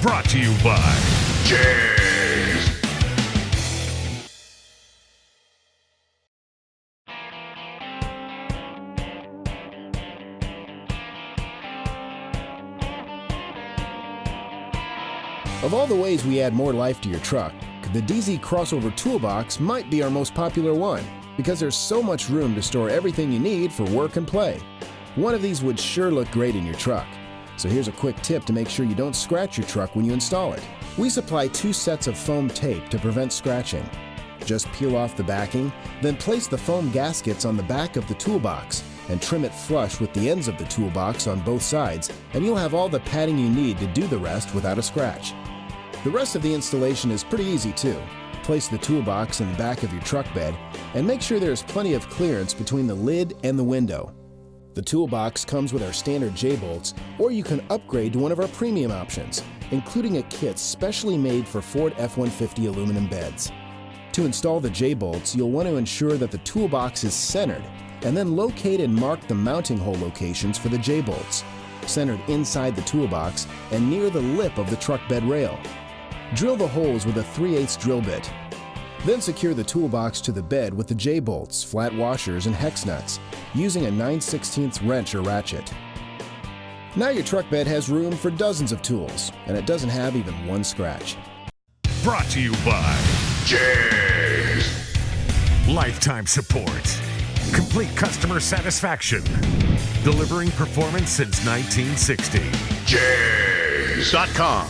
Brought to you by JEGS. Of all the ways we add more life to your truck, the Dee Zee crossover toolbox might be our most popular one because there's so much room to store everything you need for work and play. One of these would sure look great in your truck. So here's a quick tip to make sure you don't scratch your truck when you install it. We supply 2 sets of foam tape to prevent scratching. Just peel off the backing, then place the foam gaskets on the back of the toolbox and trim it flush with the ends of the toolbox on both sides, and you'll have all the padding you need to do the rest without a scratch. The rest of the installation is pretty easy too. Place the toolbox in the back of your truck bed and make sure there's plenty of clearance between the lid and the window. The toolbox comes with our standard J-bolts, or you can upgrade to one of our premium options, including a kit specially made for Ford F-150 aluminum beds. To install the J-bolts, you'll want to ensure that the toolbox is centered, and then locate and mark the mounting hole locations for the J-bolts, centered inside the toolbox and near the lip of the truck bed rail. Drill the holes with a 3/8 drill bit. Then secure the toolbox to the bed with the J-bolts, flat washers, and hex nuts, using a 9/16 wrench or ratchet. Now your truck bed has room for dozens of tools, and it doesn't have even one scratch. Brought to you by JEGS. Lifetime support. Complete customer satisfaction. Delivering performance since 1960. JEGS.com.